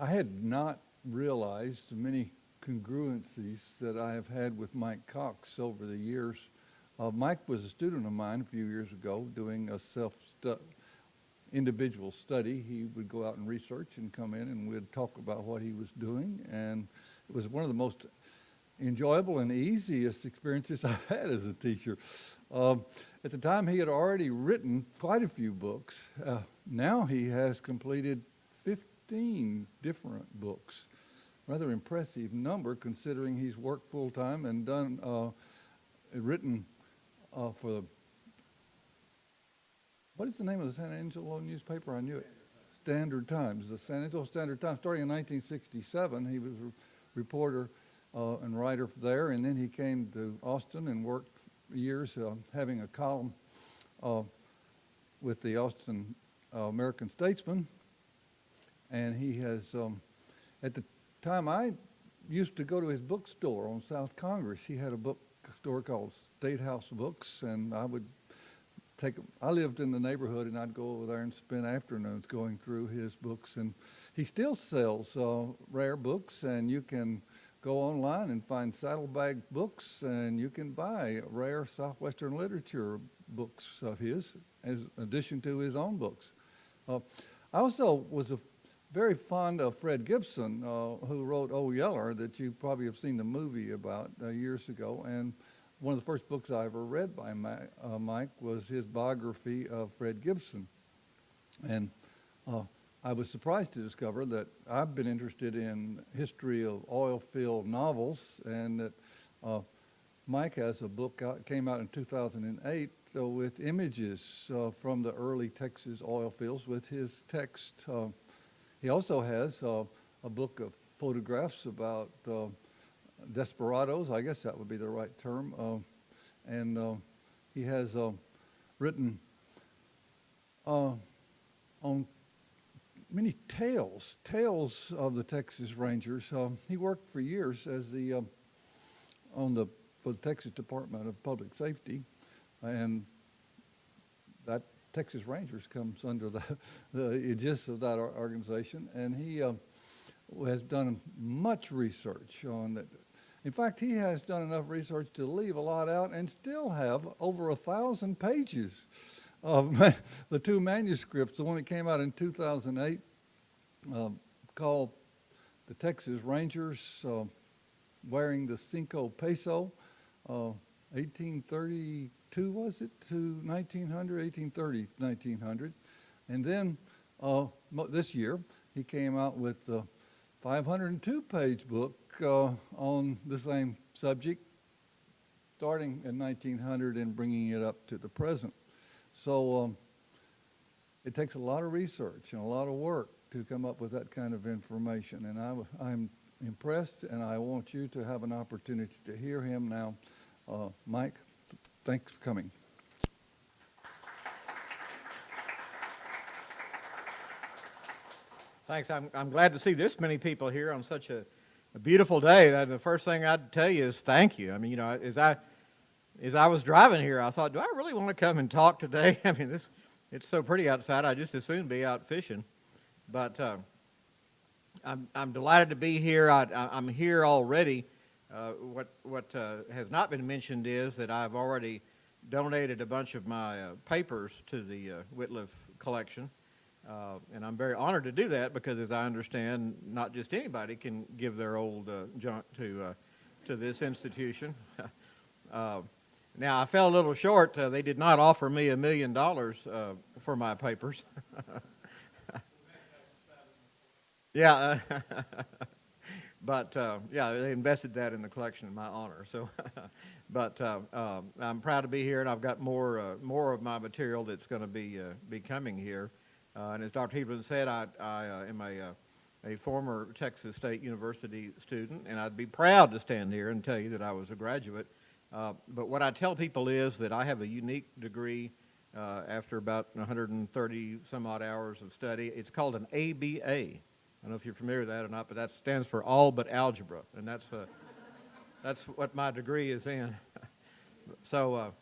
I had not realized the many congruencies that I have had with Mike Cox over the years. Mike was a student of mine a few years ago doing a individual study. He would go out and research and come in and we'd talk about what he was doing. And it was one of the most enjoyable and easiest experiences I've had as a teacher. Um, at the time, he had already written quite a few books. Now he has completed 15 different books. Rather impressive number considering he's worked full time and done written for the, what is the name of the San Angelo newspaper? I knew it. Standard Times. The San Angelo Standard Times. Starting in 1967, he was a reporter and writer there, and then he came to Austin and worked years having a column with the Austin American Statesman. And he has, at the time I used to go to his bookstore on South Congress. He had a bookstore called State House Books, and I lived in the neighborhood, and I'd go over there and spend afternoons going through his books. And he still sells rare books, and you can go online and find saddlebag books, and you can buy rare Southwestern literature books of his, as addition to his own books. I also was very fond of Fred Gibson, who wrote Oh Yeller, that you probably have seen the movie about years ago. And one of the first books I ever read by Mike was his biography of Fred Gibson. And I was surprised to discover that I've been interested in history of oil field novels, and that Mike has a book came out in 2008 with images from the early Texas oil fields with his text. He also has a book of photographs about desperados, I guess that would be the right term, and he has written on many tales of the Texas Rangers. He worked for years as for the Texas Department of Public Safety, and that Texas Rangers comes under the aegis of that organization, and he has done much research on that. In fact, he has done enough research to leave a lot out and still have over 1,000 pages of the two manuscripts. The one that came out in 2008 called The Texas Rangers Wearing the Cinco Peso, 1832 was it, to 1900, 1830, 1900. And then this year he came out with the 502-page book on the same subject, starting in 1900 and bringing it up to the present. So it takes a lot of research and a lot of work to come up with that kind of information. And I'm impressed, and I want you to have an opportunity to hear him now. Mike, thanks for coming. Thanks. I'm glad to see this many people here on such a beautiful day. The first thing I'd tell you is thank you. I mean, as I was driving here, I thought, do I really want to come and talk today? I mean, it's so pretty outside. I'd just as soon be out fishing. But I'm delighted to be here. I'm here already. What has not been mentioned is that I've already donated a bunch of my papers to the Whitliff collection. And I'm very honored to do that because, as I understand, not just anybody can give their old junk to this institution. Now, I fell a little short. They did not offer me $1 million for my papers. Yeah, but yeah, they invested that in the collection in my honor. So, but I'm proud to be here, and I've got more of my material that's going to be coming here. And as Dr. Haeberlin said, I am a former Texas State University student, and I'd be proud to stand here and tell you that I was a graduate. But what I tell people is that I have a unique degree after about 130 some odd hours of study. It's called an ABA. I don't know if you're familiar with that or not, but that stands for all but algebra, and that's what my degree is in. So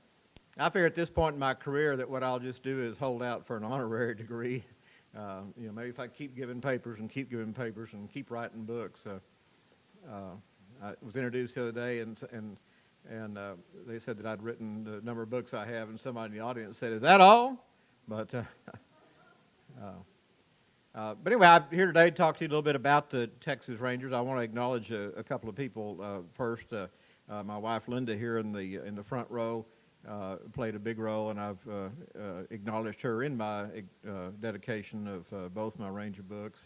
I figure at this point in my career that what I'll just do is hold out for an honorary degree Maybe if I keep giving papers and keep giving papers and keep writing books. I was introduced the other day, and they said that I'd written the number of books I have, and somebody in the audience said, "Is that all?" But but anyway, I'm here today to talk to you a little bit about the Texas Rangers. I want to acknowledge a couple of people first. My wife Linda here in the front row played a big role, and I've acknowledged her in my dedication of both my Ranger books.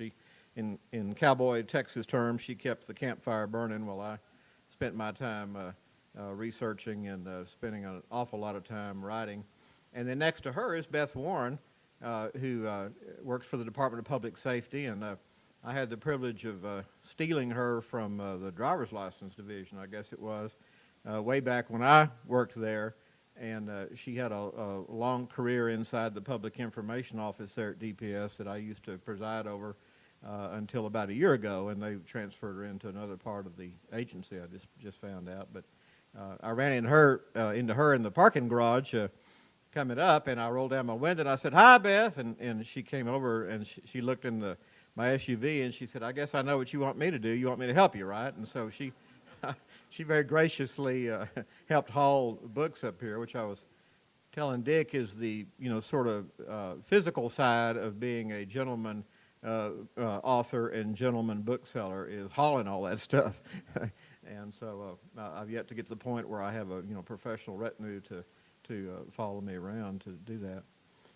In cowboy Texas terms, she kept the campfire burning while I spent my time researching and spending an awful lot of time writing. And then next to her is Beth Warren, who works for the Department of Public Safety, and I had the privilege of stealing her from the driver's license division, I guess it was, way back when I worked there. And she had a long career inside the Public Information Office there at DPS that I used to preside over until about a year ago, and they transferred her into another part of the agency. I just found out. But I ran into her in the parking garage coming up, and I rolled down my window, and I said, "Hi, Beth," and she came over, and she looked in my SUV, and she said, "I guess I know what you want me to do. You want me to help you, right?" And so she very graciously helped haul books up here, which I was telling Dick is the sort of physical side of being a gentleman author and gentleman bookseller, is hauling all that stuff. And so I've yet to get to the point where I have a professional retinue to follow me around to do that.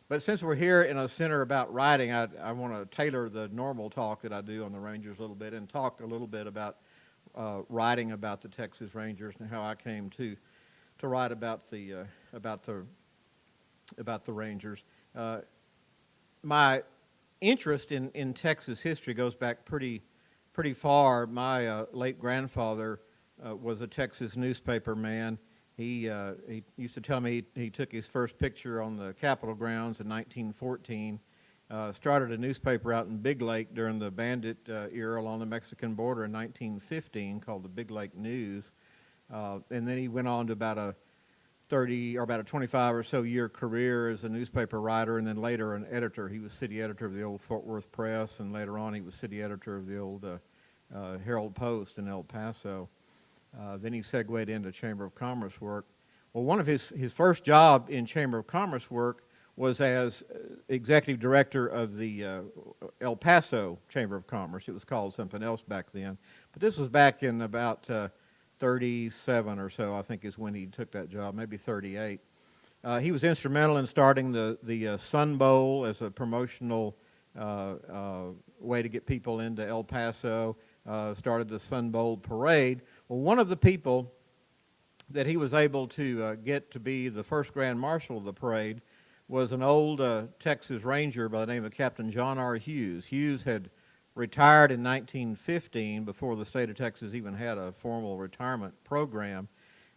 But since we're here in a center about writing, I want to tailor the normal talk that I do on the Rangers a little bit and talk a little bit about writing about the Texas Rangers and how I came to write about the Rangers. My interest in Texas history goes back pretty far. My late grandfather was a Texas newspaper man. He used to tell me he took his first picture on the Capitol grounds in 1914. Started a newspaper out in Big Lake during the bandit era along the Mexican border in 1915 called the Big Lake News. And then he went on to about a 25 or so year career as a newspaper writer, and then later an editor. He was city editor of the old Fort Worth Press, and later on he was city editor of the old Herald Post in El Paso. Then he segued into Chamber of Commerce work. Well, one of his first job in Chamber of Commerce work was as executive director of the El Paso Chamber of Commerce. It was called something else back then. But this was back in about 37 or so, I think, is when he took that job, maybe 38. He was instrumental in starting the Sun Bowl as a promotional way to get people into El Paso, started the Sun Bowl parade. Well, one of the people that he was able to get to be the first Grand Marshal of the parade was an old Texas Ranger by the name of Captain John R. Hughes. Hughes had retired in 1915 before the state of Texas even had a formal retirement program.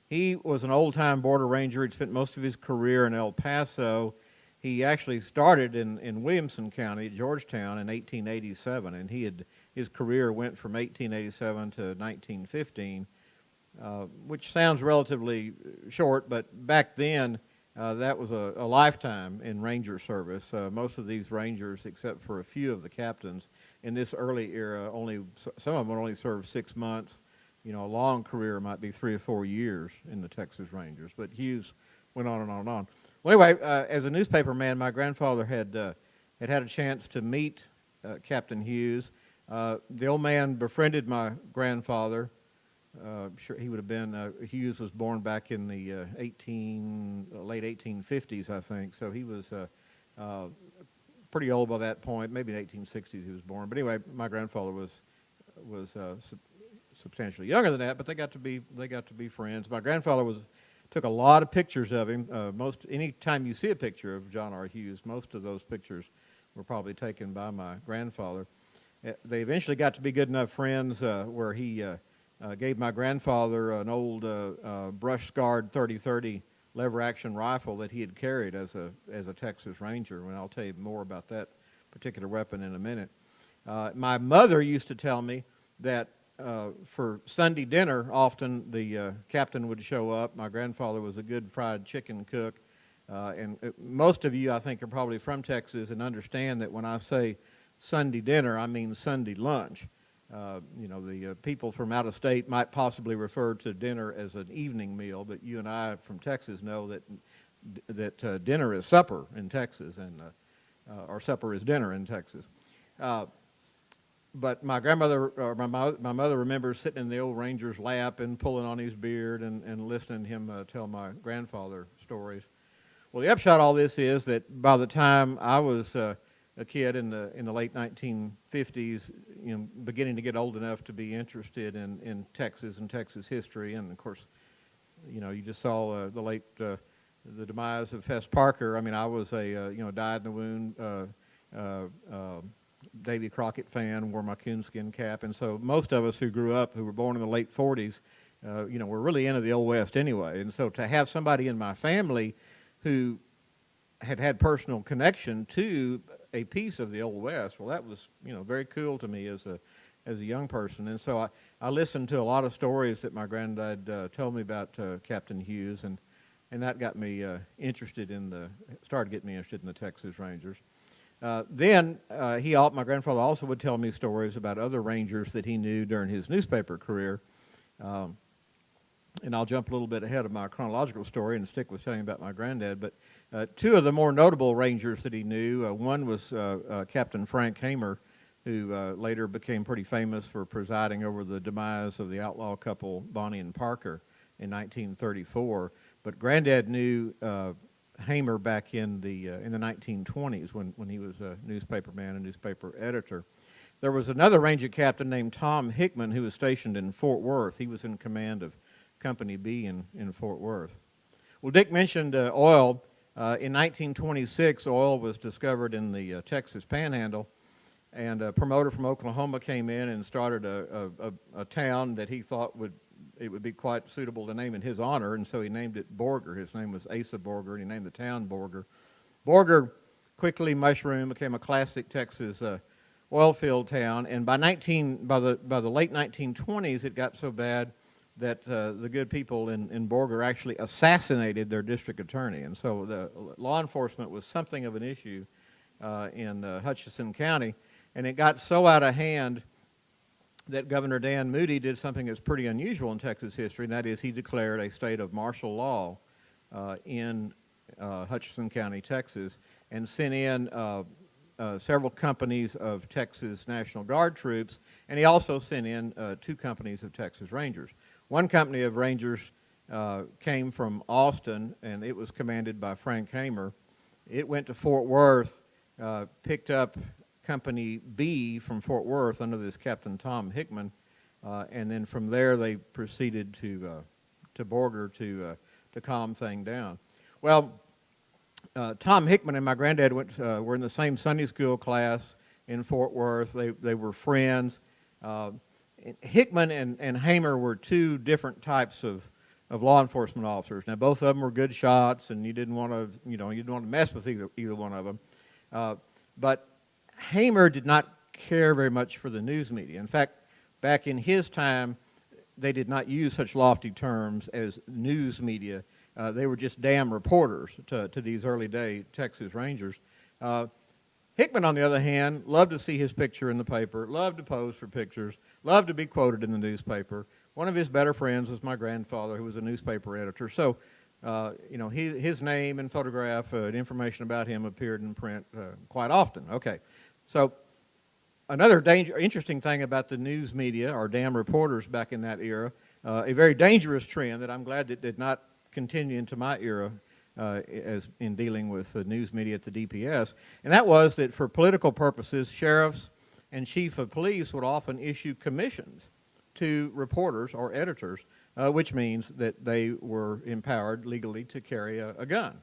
He was an old-time border ranger. He'd spent most of his career in El Paso. He actually started in Williamson County, Georgetown, in 1887, and his career went from 1887 to 1915, which sounds relatively short, but back then that was a lifetime in ranger service. Most of these rangers, except for a few of the captains in this early era, some of them would only serve 6 months. A long career might be 3 or 4 years in the Texas Rangers, but Hughes went on and on and on. Well, anyway, as a newspaper man, my grandfather had a chance to meet Captain Hughes. The old man befriended my grandfather. Sure, he would have been. Hughes was born back in the late 1850s, I think. So he was pretty old by that point. Maybe in the 1860s he was born. But anyway, my grandfather was substantially younger than that. But they got to be friends. My grandfather took a lot of pictures of him. Any time you see a picture of John R. Hughes, most of those pictures were probably taken by my grandfather. They eventually got to be good enough friends where he gave my grandfather an old brush-scarred 30-30 lever-action rifle that he had carried as a Texas Ranger, and I'll tell you more about that particular weapon in a minute. My mother used to tell me that for Sunday dinner, often the captain would show up. My grandfather was a good fried chicken cook, And most of you, I think, are probably from Texas and understand that when I say Sunday dinner, I mean Sunday lunch. The people from out of state might possibly refer to dinner as an evening meal, but you and I from Texas know that dinner is supper in Texas, and or supper is dinner in Texas. But my grandmother, or my mother remembers sitting in the old ranger's lap and pulling on his beard and listening to him tell my grandfather stories. Well, the upshot of all this is that by the time I was a kid in the late 1950s, beginning to get old enough to be interested in Texas and Texas history, and of course, you just saw the demise of Hess Parker. I mean, I was a dyed in the wound Davy Crockett fan, wore my coonskin cap, and so most of us who grew up, who were born in the late 40s, were really into the Old West anyway. And so to have somebody in my family who had personal connection to a piece of the Old West, well, that was very cool to me as a young person. And so I listened to a lot of stories that my granddad told me about Captain Hughes, and that got me started getting me interested in the Texas Rangers. Then my grandfather also would tell me stories about other Rangers that he knew during his newspaper career. And I'll jump a little bit ahead of my chronological story and stick with telling you about my granddad. But two of the more notable Rangers that he knew, one was Captain Frank Haeber, who later became pretty famous for presiding over the demise of the outlaw couple Bonnie and Parker in 1934. But Granddad knew Haeber back in the 1920s when he was a newspaperman and newspaper editor. There was another Ranger captain named Tom Hickman who was stationed in Fort Worth. He was in command of Company B in Fort Worth. Well, Dick mentioned oil. In 1926, oil was discovered in the Texas Panhandle, and a promoter from Oklahoma came in and started a town that he thought it would be quite suitable to name in his honor, and so he named it Borger. His name was Asa Borger, and he named the town Borger. Borger quickly mushroomed, became a classic Texas oil-filled town, and by the late 1920s, it got so bad that the good people in Borger actually assassinated their district attorney, and so the law enforcement was something of an issue in Hutchinson County, and it got so out of hand that Governor Dan Moody did something that's pretty unusual in Texas history, and that is he declared a state of martial law in Hutchinson County, Texas, and sent in several companies of Texas National Guard troops, and he also sent in 2 companies of Texas Rangers. One company of Rangers came from Austin, and it was commanded by Frank Haeber. It went to Fort Worth, picked up Company B from Fort Worth under this Captain Tom Hickman, and then from there they proceeded to Borger to calm things down. Well, Tom Hickman and my granddad were in the same Sunday school class in Fort Worth. They were friends. Hickman and Haeber were 2 different types of law enforcement officers. Now, both of them were good shots, and you didn't want to mess with either one of them. But Haeber did not care very much for the news media. In fact, back in his time, they did not use such lofty terms as news media. They were just damn reporters to these early day Texas Rangers. Hickman, on the other hand, loved to see his picture in the paper, loved to pose for pictures, loved to be quoted in the newspaper. One of his better friends was my grandfather, who was a newspaper editor. So, his name and photograph and information about him appeared in print quite often. Okay, so another interesting thing about the news media, or damn reporters back in that era, a very dangerous trend that I'm glad that did not continue into my era as in dealing with the news media at the DPS, and that was that for political purposes, sheriffs and chief of police would often issue commissions to reporters or editors, which means that they were empowered legally to carry a gun.